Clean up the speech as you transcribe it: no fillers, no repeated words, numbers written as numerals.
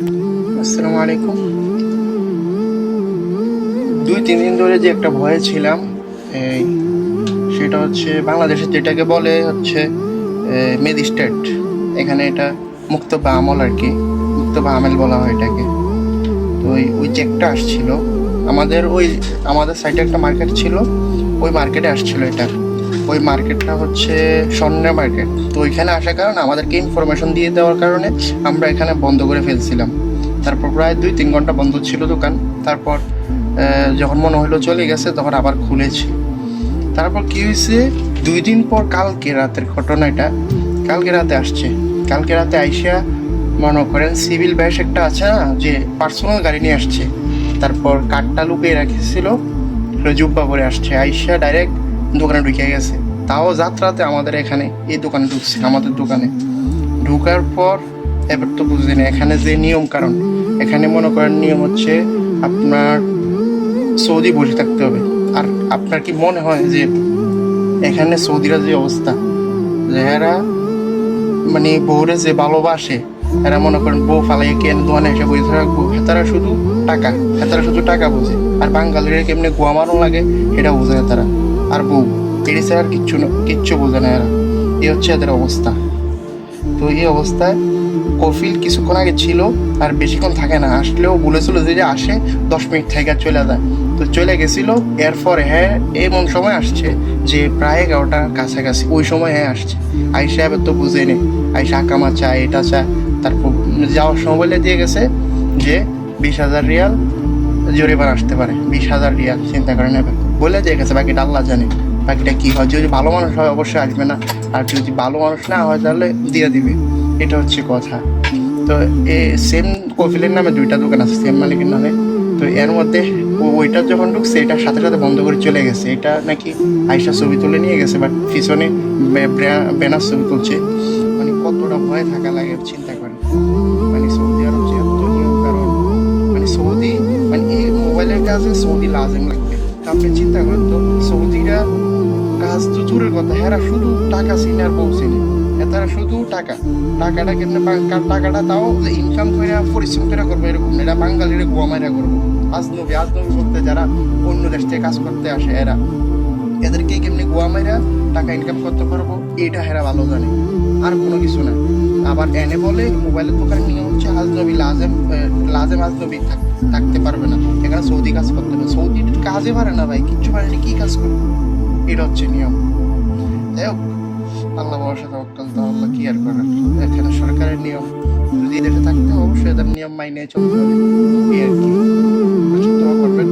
আসসালামু আলাইকুম। 2-3 দিন ধরে যে একটা ভয়ে ছিলাম, এই সেটা হচ্ছে বাংলাদেশে যেটাকে বলে হচ্ছে ম্যাজিস্ট্রেট। এখানে এটা মুক্ত বা আমল আর কি, মুক্ত বা আমেল বলা হয় এটাকে। তো ওই চেকটা আসছিল আমাদের সাইডে একটা মার্কেট ছিল, ওই মার্কেটে আসছিল এটা। ওই মার্কেটটা হচ্ছে স্বর্ণের মার্কেট। তো ওইখানে আসার কারণে আমাদেরকে ইনফরমেশন দিয়ে দেওয়ার কারণে আমরা এখানে বন্ধ করে ফেলছিলাম। তারপর প্রায় 2-3 ঘন্টা বন্ধ ছিল দোকান। তারপর যখন মনে হলো চলে গেছে তখন আবার খুলেছি। তারপর কি হয়েছে, 2 দিন পর কালকে রাতের ঘটনা এটা। কালকে রাতে আসছে, কালকে রাতে আইসা মনে করেন সিভিল ব্যাস একটা আছে না, যে পার্সোনাল গাড়ি নিয়ে আসছে। তারপর কাঠটা লুকিয়ে রাখছিল, জুব্বা পরে আসছে, আইসা ডাইরেক্ট দোকানে ঢুকে গেছে। তাও যাত্রাতে আমাদের এখানে এই দোকানে ঢুকছে, আমাদের দোকানে ঢুকার পর এবার তো বুঝলি না এখানে যে নিয়ম কারণ। এখানে মনে করেন নিয়ম হচ্ছে আপনার সৌদি বসে থাকতে হবে। আর আপনার কি মনে হয় যে এখানে সৌদিরা যে অবস্থা, যে এরা মানে বউরে যে ভালোবাসে, এরা মনে করেন বউ ফালাই কেন দোকানে এসে বসে রাখবো, হেতারা শুধু টাকা, হেতারা শুধু টাকা বোঝে। আর বাঙালিরা কেমনে গোয়া মারো লাগে এটা বোঝে হেতারা। আর বউ এটি ছাড়া আর কিচ্ছু বোঝে না এরা। এই হচ্ছে এদের অবস্থা। তো এই অবস্থায় কফিল কিছুক্ষণ আগে ছিল, আর বেশিক্ষণ থাকে না, আসলেও বলেছিল যে আসে 10 মিনিট থেকে চলে যায়। তো চলে গেছিল। এরপরে হ্যাঁ এমন সময় আসছে যে প্রায় 11টার কাছাকাছি, ওই সময় হ্যাঁ আসছে। আইসা এবার তো বুঝে নেই, আইসা আকামা চায় এটা চায়। তারপর যাওয়ার সময় বলে দিয়ে গেছে যে 20,000 রিয়াল জরিমানা আসতে পারে। 20,000 রিয়াল চিন্তা করে নেবে বলে দিয়ে গেছে, বাকিটা আল্লাহ জানে বাকিটা কি হয়। যদি ভালো মানুষ হয় অবশ্যই আসবে না, আর যদি ভালো মানুষ না হয় তাহলে দিয়ে দিবে। এটা হচ্ছে কথা। তো সেম কফিলের নামে 2টা দোকান আছে, সেম মালিকের নামে। তো এর মধ্যে ওইটা যখন ঢুকছে এটার সাথে সাথে বন্ধ করে চলে গেছে। এটা নাকি আয়সা ছবি তুলে নিয়ে গেছে, বাট পিছনে ব্যানার ছবি তুলছে। মানে কতটা ভয় থাকা লাগে চিন্তা করেন। মানে সৌদি আরব যে এত নিয়ম কারণ, মানে সৌদি মানে এই মোবাইলের কাজে সৌদি লাজেম লাগবে। তা আপনি চিন্তা করেন তো, সৌদিরা কাজ তো দূরের কথা, হেরা শুধু টাকা চিনে আর বউ চিনে। তারা শুধু টাকাটা কেমনে টাকাটা তাও ইনকাম করে পরিশ্রম করে করবো এরকম না। এরা বাঙালিরা গোয়া মাইরা করবো। আজনবী বলতে যারা অন্য দেশ থেকে কাজ করতে আসে এরা, এদেরকে কেমনি গোয়া মাইরা টাকা ইনকাম করতে পারবো এটা হেরা ভালো জানে, আর কোনো কিছু না। আবার এনে বলে মোবাইলের দোকানের নিয়ম হচ্ছে আজনবী লাজেম আজনবী থাকতে পারবে না, এখানে সৌদি কাজ করতে হবে। সৌদি কাজে পারে না ভাই, কিচ্ছু পারেনি, কি কাজ করবে? এটা হচ্ছে নিয়ম। যাই হোক, আল্লাহ ভরসা তাওয়াক্কাল, তো আল্লাহ কি আর করার। এখানে সরকারের নিয়ম, যদি দেশে থাকতে হয় অবশ্যই এদের নিয়ম মাইনে চলতে হবে, এই আর কি। দোয়া করবেন।